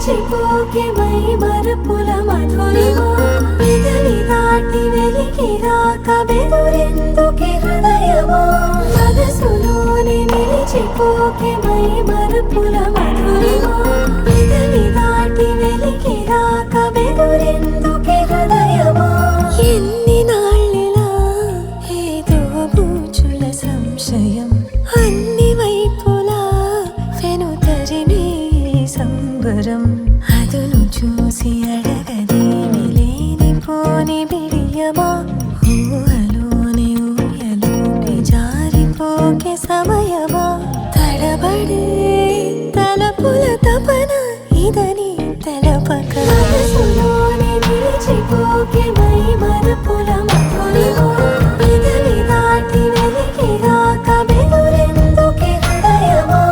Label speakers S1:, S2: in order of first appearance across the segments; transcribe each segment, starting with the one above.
S1: చిపోకే my మరపుల Madhurima పెదవి దాటి వెలికి రాక బెదురెందుకే హృదయమా మనసులోనే నిలిచిపోకే మై మరపుల మధురిమా పెదవి దాటి వెలికి రాక బెదురెందుకే హృదయమా ఎన్ని నాళ్ళిలా ఏదో బూచుల సంశయం అన్ని వైపులా వెనుతరినే సంబరం అదును చూసి అడగదేమి లేనిపోని బిడియమా ఊహలోని ఊయలోకి జారిపోకే సమయమా తడబడే తలపుల తపన ఇదని తెలపక మనసులోని నిలిచిపోకే మై మరపుల మధురిమా పెదవి దాటి వెలికి రాక బెదురెందుకే హృదయమా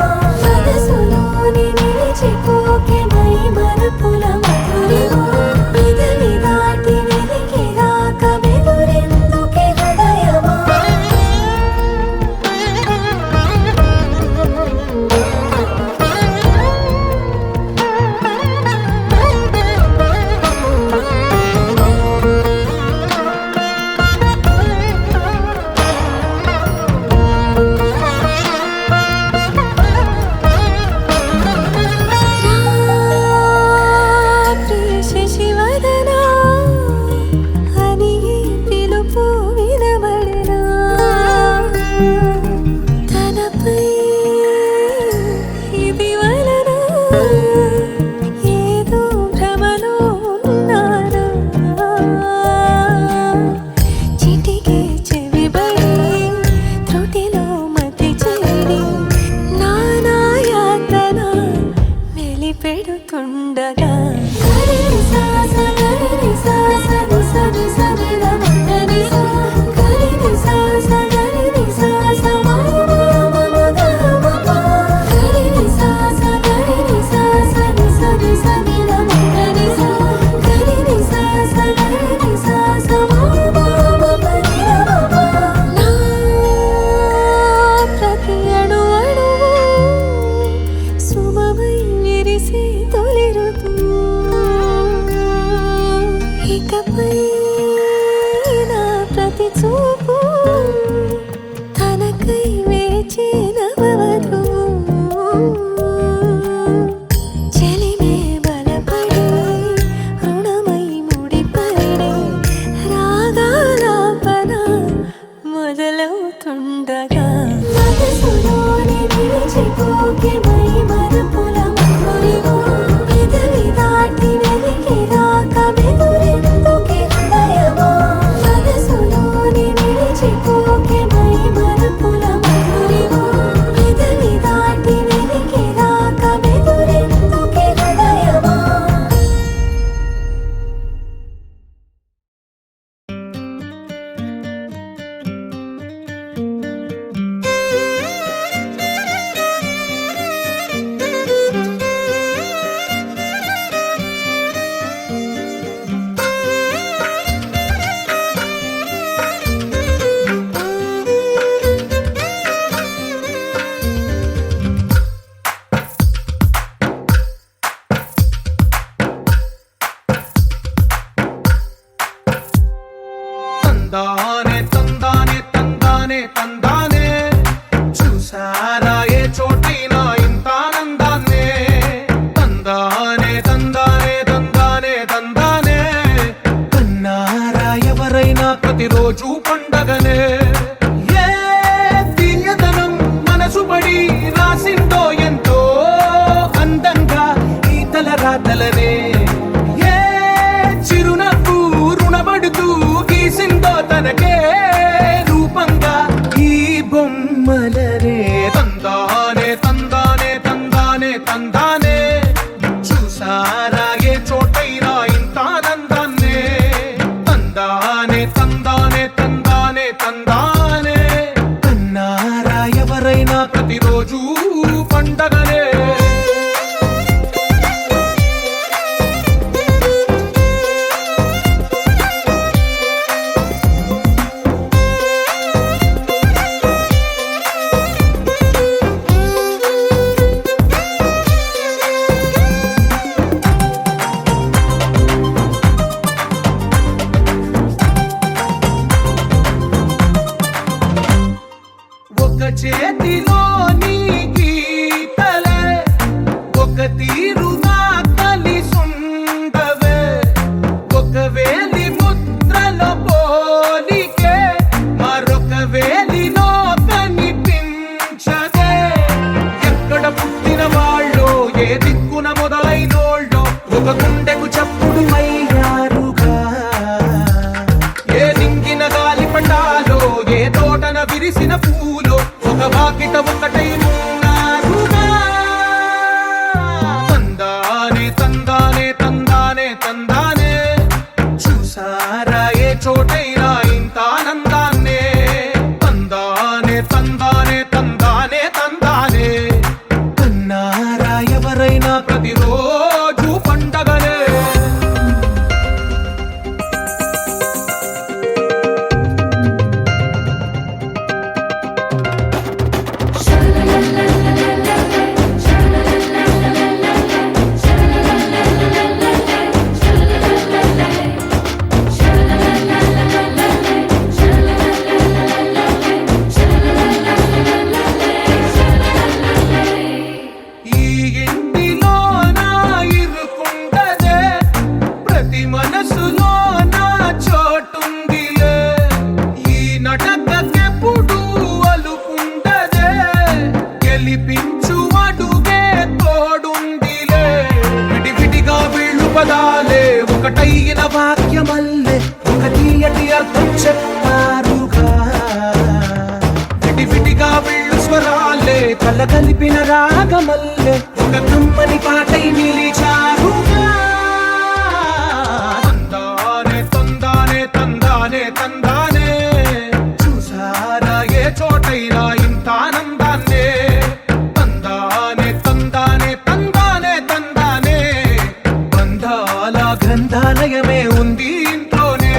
S1: మనసులోని నిలిచిపోకే మై మరపుల మధురిమా పెదవి దాటి వెలికి రాక బెదురెందుకే హృదయమా
S2: ప్రతిరోజు పండగనే. ఒక చేతిలో నీ గీతలే ఒక తీరుగా కలిసుండవే, ఒక వేలి ముద్రలో పోలికే మరొక వేలిలో కనిపించదే. ఎక్కడ పుట్టిన వాళ్ళో ఏ దిక్కున మొదలైనోళ్ళో ఒక గుండెకు చప్పుడు అయ్యారుగా. ఏ నింగిన గాలి పటాలో ఏ తోటన విరిసిన పూలో ఒక వాకిట ఒకటై ఉన్నారుగా. తందానే తందానే తందానే తందానే, చూసారా ఏ చోటైనా ఇంత ఆనందాన్నే. తందానే తందానే తందానే తందానే, కన్నారా ఎవరైనా ప్రతిరోజు పండగనే. ఈ ఇంటిలో నా ఇరుకుండదే, ప్రతి మనసులో నా చోటుందిలే. ఈ నటకెప్పుడు అలుపుండదే, గెలిపించు అడుగే తోడుందిలే. విడివిడిగా వీళ్ళు పదాలే ఒకటైన వాక్యమల్లే ఒక తీయటి అర్థం చెప్పారుగా. విడివిడిగా వీళ్ళు స్వరాలే కల కలిపిన రాగమల్లే ఒక కమ్మని పాటై నిలిచారుగా. తందానే తందానే తందానే తందానే, చూసారా ఏ చోటైనా ఇంత ఆనందాన్నే. తందానే తందానే తందానే తందానే, బంధాల గ్రంథాలయమే ఉంది ఇంట్లోనే.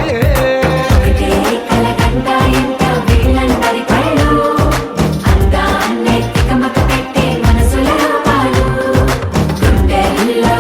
S1: ఒకటే కలకండ ఇంట వీళ్ళందరి కళ్ళు, అందాన్నే తికమక పెట్టే మనసుల రూపాలు. గుండెల్లో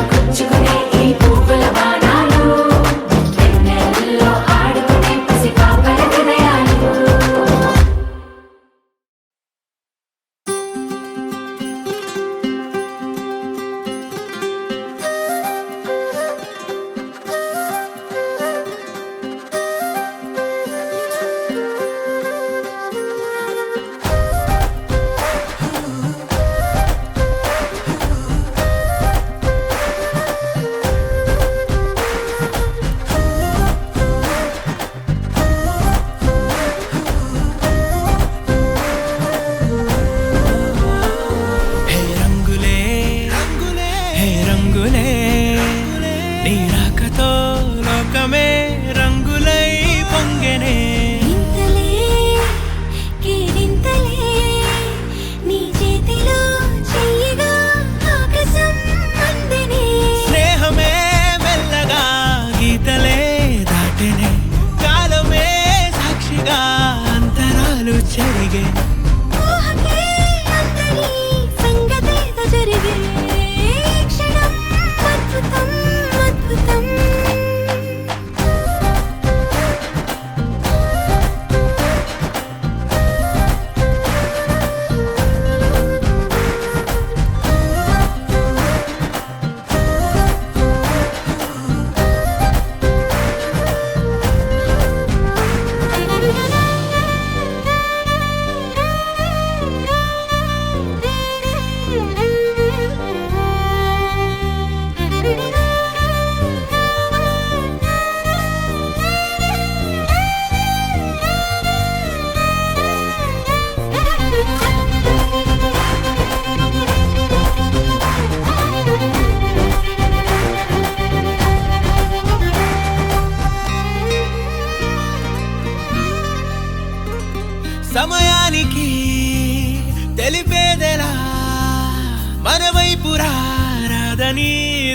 S3: మన వైపు రాదని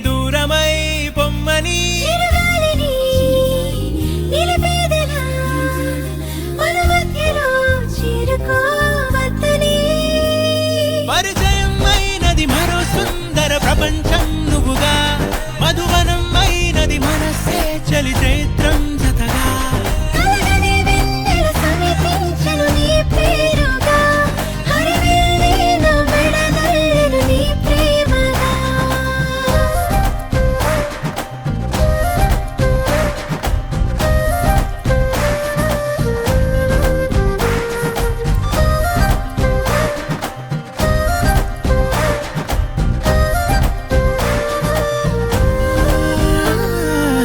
S3: దూరమై పొమ్మని
S1: చిరుగాలిని నిలిపేదెలా మన మధ్యలో చేరుకోవద్దని
S3: పరిచయం అయినది మరో సుందర ప్రపంచం నువ్వుగా మధువనం అయినది మనసే చలి చైత్రం జతగా
S1: కలగని వెన్నెల సమీపించను నీ పేరుగా హరివెల్లి నా మెడనల్లను నీ ప్రేమగా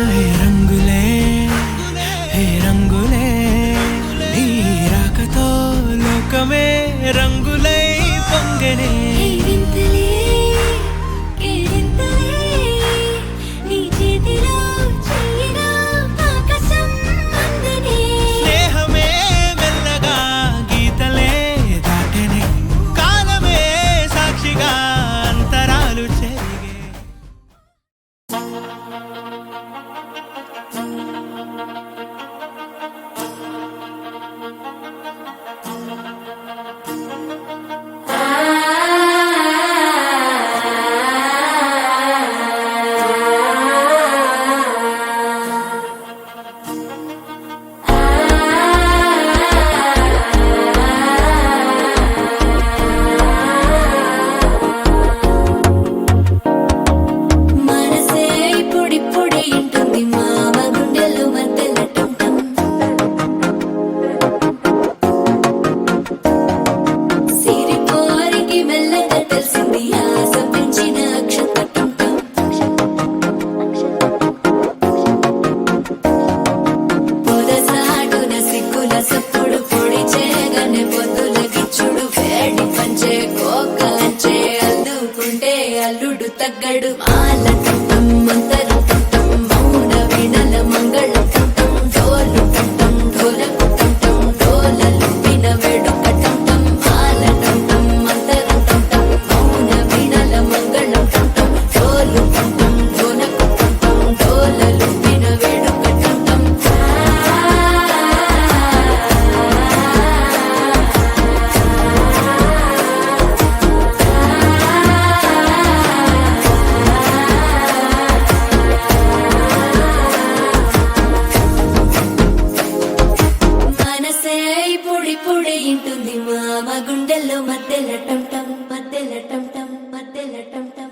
S3: హే రంగులే హే రంగులే నీ రాకతో లోకమే రంగులై పొంగనే
S1: ఈ వింతలే కేరింతలే నీ చేతిలో చెయ్యినా ఆకాశం అందనే
S3: స్నేహమే మెల్లగా గీతలే దాటెనే కాలమే సాక్షిగా అంతరాలు చెరిగే
S1: మనసే ఇప్పుడిప్పుడే ఇంటుంది మామ గుండెలు మధ్యలటం సిరిపోరికి మెల్లగా తెలిసింది ఆశ పెంచిన అక్షతటం పొదసాటున సిగ్గుల సప్పుడు పొడి చేయగానే పొద్దుల గిచ్చుడు వేడి పంచే కోకలంచే అల్లుకుంటే అల్లుడు తగ్గడు మాల టంటం మంతరం టంటం మౌన వీణల మంగళం టంటం డోలు టంటం ఢోలకు టంటం డోలలు విన వేడుక టంటం మాల టంటం మంతరం టంటం మౌన వీణల మంగళం టంటం డోలు టంటం ఢోలకు టంటం డోలలు విన వేడుక టంటం మనసే ఇప్పుడిప్పుడే ఇంటుంది మామ గుండెల్లో మధ్యలటం టం మధ్యలటం టం మధ్యలటం టం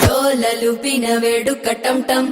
S1: డోలలు పిన వేడుక టం టం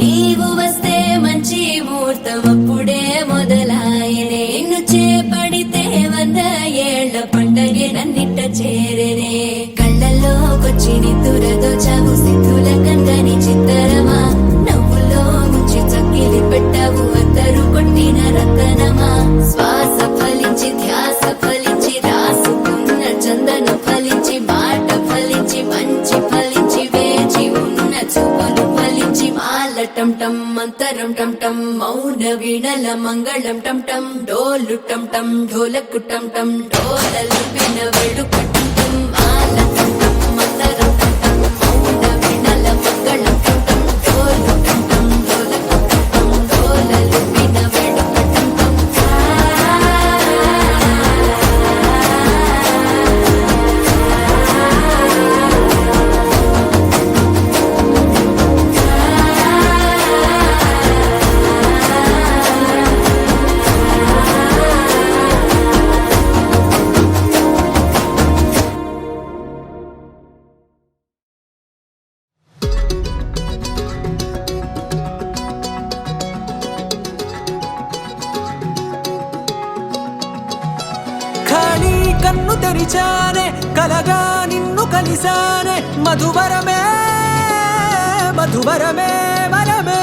S1: నీవు వస్తే మంచి ముహూర్తం అప్పుడే మొదలాయనే నిన్ను చేపడితే 100 ఏళ్ల పండగే నన్నిట్ట చేరనే కళ్ళల్లోకొచ్చి నిద్దురదో చావు సిద్ధుల కందని చిత్తరమా నవ్వులో ముంచి చక్కిలి పెట్టావు అద్దరు కొట్టిన రతనమా శ్వాస ఫలించి ధ్యాస ఫలించి రాసుకున్న చందన ఫలించి మాట ఫలించి మంచి ఫలించి వేచి ఉన్న చూపులు ఫలించి మాల టం టం మంతరం టం టం మౌన వీణల మంగళం టం టం డోలు టం టం ఢోలకు టం టం డోలలు విన వేడుక టం టం మాల టం టం మంతరం టం టం మౌన వీణల మంగళం టం టం డోలు టం టం ఢోలకు టం టం డోలలు విన వేడుక టం టం
S3: తెరిచానే కలగా నిన్ను కలిసానే మధువరమే మధువరమే వరమే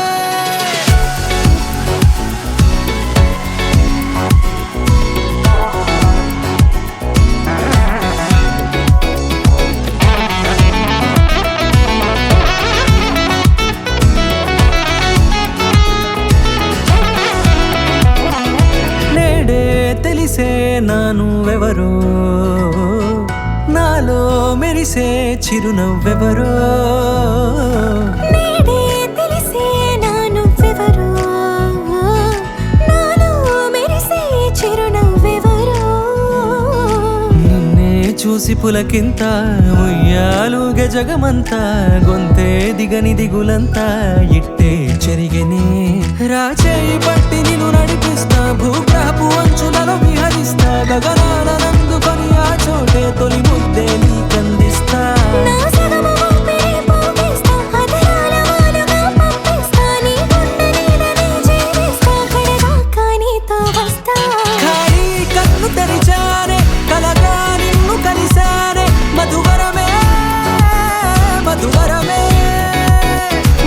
S3: తెలిసే నానువెవరో నాలో మెరిసే చిరునవ్వెవరో
S1: నేడే తెలిసే నానువెవరో నాలో మెరిసే చిరునవ్వెవరో
S3: నిన్నే చూసి పులకింత ఉయ్యాలుగే జగమంతా గొంతే దిగని దిగులంతా ఇట్టే చెరిగెనే రాచేయి పట్టి నిన్ను నడిపిస్తా భూగ్రహపు అంచులలో విహరిస్తా గగనాల నందుకొని ఆ చోటే తొలి ముద్దే నీకందిస్తా
S1: నా సగము ఊపిరి పోగేస్తా అధరాల వాలుగా పంపిస్తా నీ గుండె నీడనే జీవిస్తా కడదాకా నీతో వస్తా
S3: ఖాళీ కన్ను తెరిచానే కలగా నిన్ను కలిసానే మధువరమే మధువరమే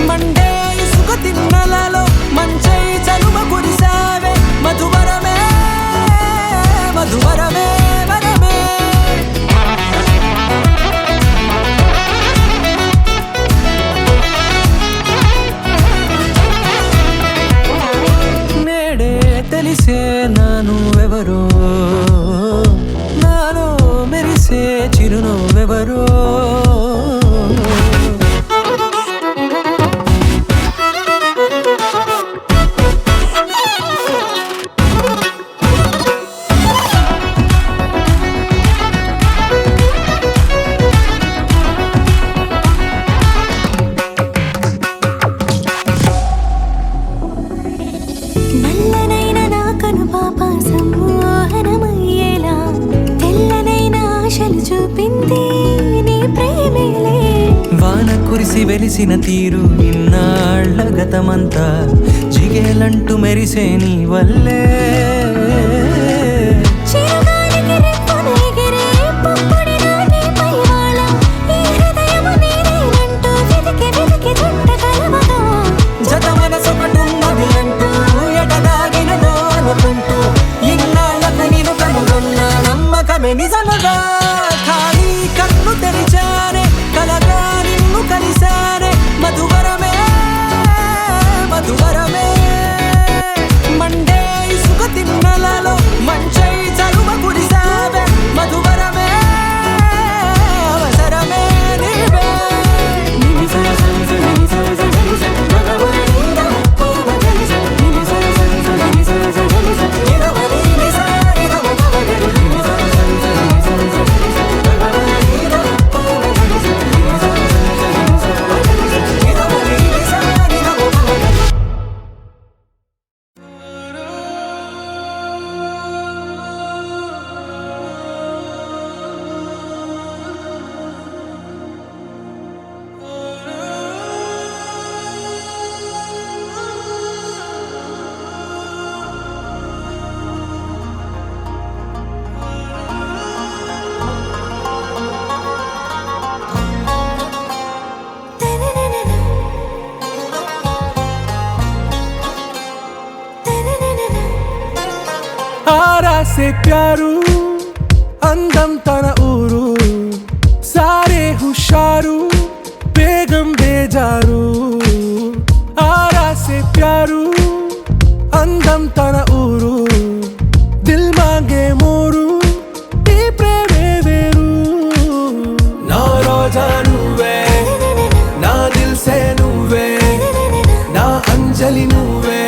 S3: మండే ఇసుక తిన్నలలో మంచై చలువ కురిసావే మధువరమే మధువరమే వరమే నేడే తెలిసే నానువెవరో నాలో మెరిసే చిరునవ్వెవరో
S1: నల్లనైన నా కనుపాప సమ్మోహనమయ్యేలా తెల్లనైన ఆశలు చూపింది నీ ప్రేమేలే
S3: వాన కురిసి వెలిసిన తీరు ఇన్నాళ్ల గతమంతా జిగేలంటూ మెరిసే నీ వల్లే
S1: చిరుగాలికి రెప్పన ఎగిరే పుప్పొడిన నీపై వాళ ఈ హృదయము నీదేనంటూ వెతికి వెతికి జంట కలవగా
S3: జత మనసొకటున్నది అంటూ ఎటదాగినదో అనుకుంటూ ఇన్నాళ్లకు నేను కనుగొన్న నమ్మకమే నిజముగా ఖాళీ కన్ను తెరిచానే కలగా నిన్ను కలిసానే మధువరమే మధువరమే మండే ఇసుక తిన్నలలో మంచై చలువ కురిసావే మధువరమే అవసరమే నీవే आरा से प्यारू अंदम तन ऊरू सारे हुशारू बेगम बेजारू आरा से प्यारू अंदम तन ऊरू दिल मांगे मोरू नी प्रेमे वेरू ना रोजा नुवे ना दिल से नुवे ना अंजलि नुवे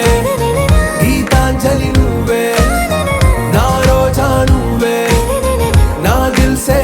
S3: गीतांजलि नुवे ना रोजा नुवे ना दिल से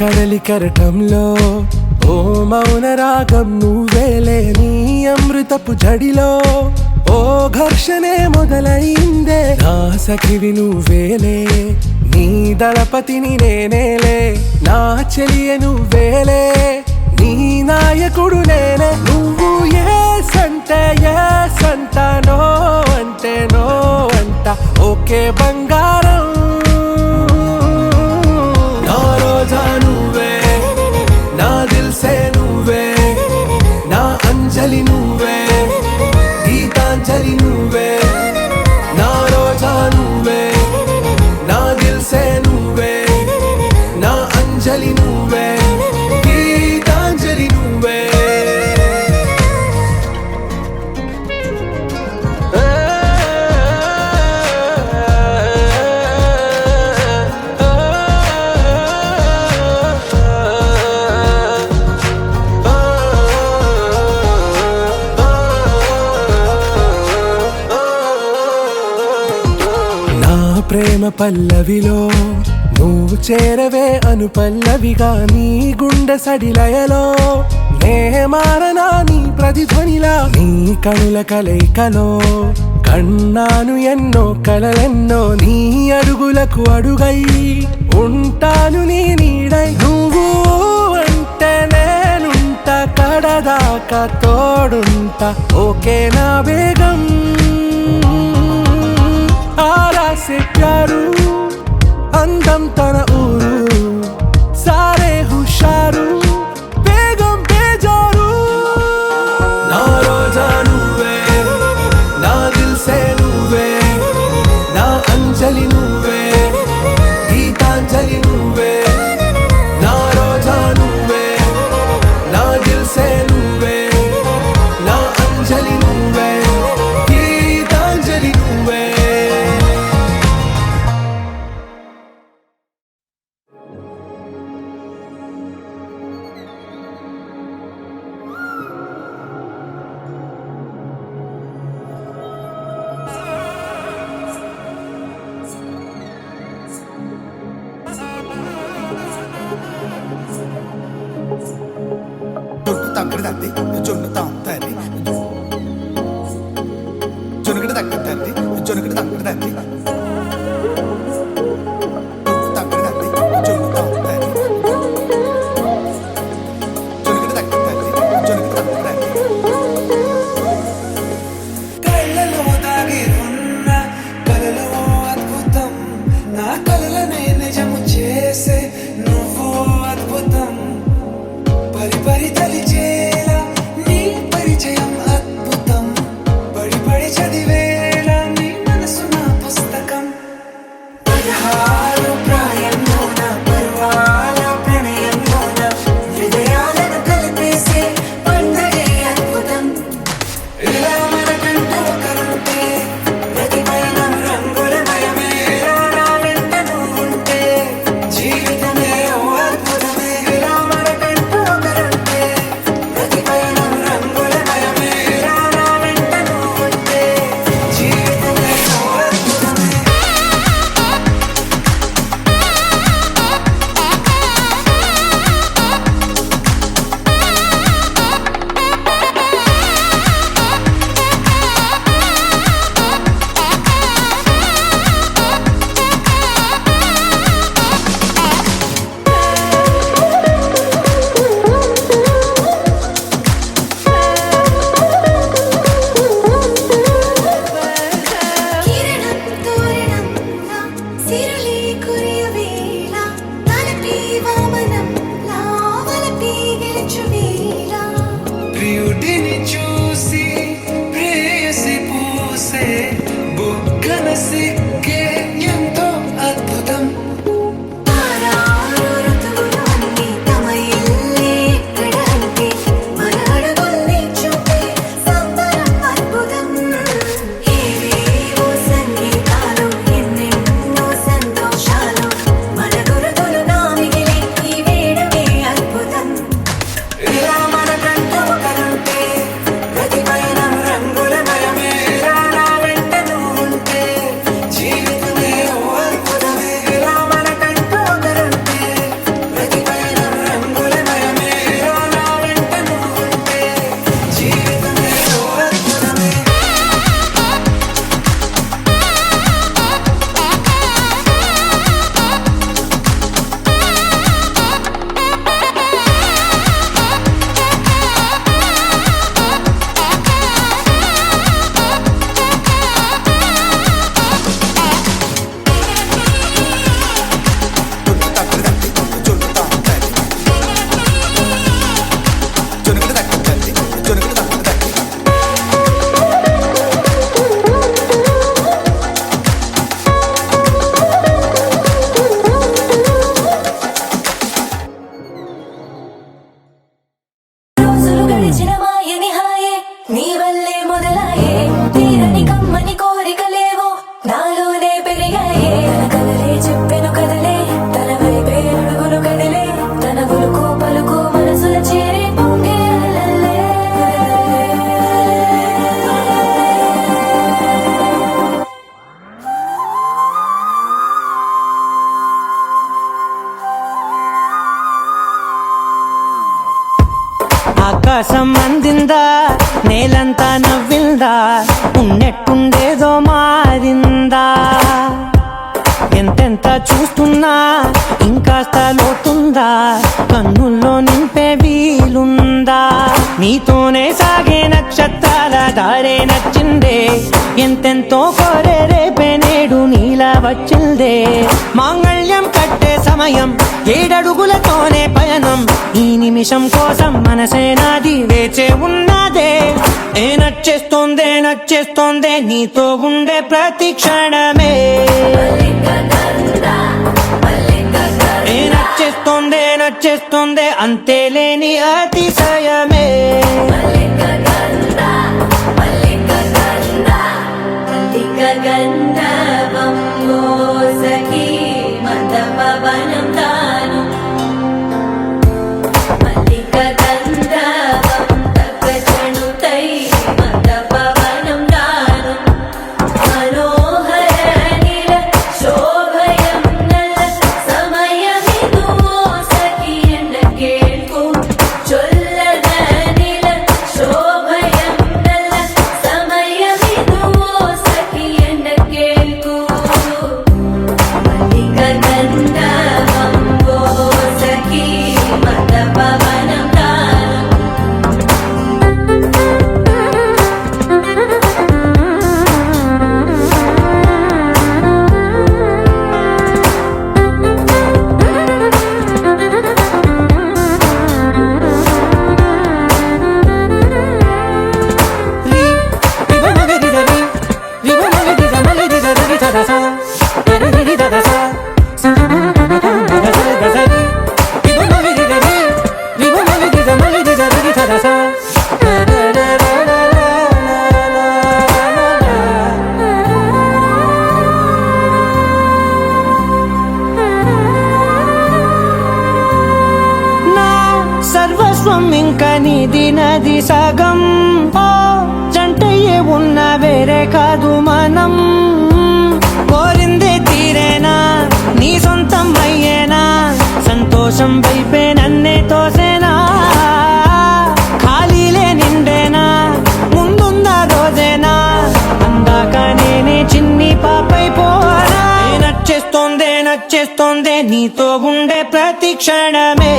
S3: కడలి కెరటంలో ఓ మౌన రాగం నువ్వేలే, నీ అమృతపు జడిలో ఓ ఘర్షణే మొదలైందే. నా సఖివి నువ్వేలే, నీ దళపతిని నేనేలే, నా చెలియ నువ్వేలే, నీ నాయకుడు నేనే. నువ్వు ఏ సంట నో అంటే నో అంట, ఓకే బంగారం. నా రోజా నువ్వే, నా దిల్సే నువ్వే, నా అంజలి నువ్వే, గీతాంజలి నువ్వే. నా రోజా నువ్వే, నా దిల్సే నువ్వే, నా అంజలి నువ్వే, గీతాంజలి నువ్వే. నా ప్రేమ పల్లవిలో నువ్వు చేరవే అను పల్లవిగా, నీ గుండె సడిలయలో నే మారనా నీ ప్రతిధ్వనిలా. నీ కనుల కలయికలో కన్నాను ఎన్నో కలలెన్నో, నీ అడుగులకు అడుగై ఉంటాను నీ నీడై. నువ్వు అంటే నేనుంట కడదాకా తోడుంటా, ఓకే నా బేగం. ఆరా సే ప్యారు అందం తన ఊరు, సారే హుషారు బేగం బేజారు. నా రోజా నువ్వే, నా దిల్సే నువ్వే, నా అంజలి నువ్వే, గీతాంజలి నువ్వే. నా రోజా నువ్వే, నా దిల్సే నువ్వే, నా అంజలి నువ్వే, గీతాంజలి నువ్వే.
S4: జొన్ను తగ్గడదండి జొన్ను తాంతండి జొనుగడ తగ్గదండి జొనుగడ తగ్గదండి తగ్గదండి జొన్ను తాంతండి జొనుగడ తగ్గదండి జొనుగడ తగ్గదండి. కళ్ళలో దాగి ఉన్న కలలో అద్భుతం, నా కలలనే నిజము చేసే నువ్వు అద్భుతం. పరి పరి తలిచేలా నీ పరిచయం అద్భుతం, పడి పడి చదివేలా నీ మనసు నా పుస్తకం.
S5: ఆకాశం అందిందా, నేలంతా నవ్విందా, ఉన్నట్టుండేదో మారిందా. ఎంతెంత చూస్తున్నా ఇంకాస్త లోతుందా, కన్నుల్లో నింపే వీలుందా. నీతోనే సాగే నక్షత్రాల దారే నచ్చిందే, ఎంతెంతో కోరే రేపే నేడు నీలా వచ్చిందే. మాంగళ్యం కట్టే సమయం 7 అడుగులతోనే పయనం, ఈ నిమిషం కోసం మనసే నాది వేచే ఉన్నదే. నచ్చేస్తోందే నచ్చేస్తోందే నీతో ఉండే ప్రతి క్షణమే. నచ్చేస్తోందే నచ్చేస్తోందే అంతేలేని అతిశయమే.
S1: గంధర్వం మోసకి మందపవనం తాను, మల్లిక గంధర్వం తగ్గచణుతై మందపవనం తాను. మనోహర నిల శోభయం నల్ల సమయమిదు మోసకి ఎన్న కేಳ್ಕು. చొల్లద నిల శోభయం నల్ల సమయమిదు మోసకి ఎన్న కేಳ್కు. మల్లిక గంధర్వం మోసకి మందపవనం తాను.
S5: నా సర్వస్వం ఇంక నీది నది సగం, ఓ జంటయ్యే ఉన్న వేరే కాదు మనం. కోరిందే తీరేనా నీ సొంతం అయ్యేనా, సంతోషం వైపే నన్నే తోసేనా. ఖాళీలే నిండేనా ముందుందా రోజేనా, అందాక నేనే చిన్ని పాపై పోనా. నచ్చేస్తోందే నచ్చేస్తోందే నీతో ఉండే ప్రతి క్షణమే.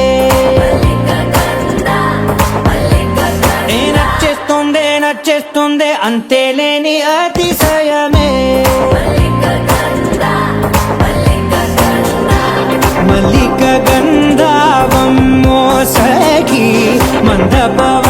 S5: నచ్చేస్తోందే నచ్చేస్తోందే అంతేలేని అతిశయమే. మల్లిక గంధర్వం మోసకి మందపవనం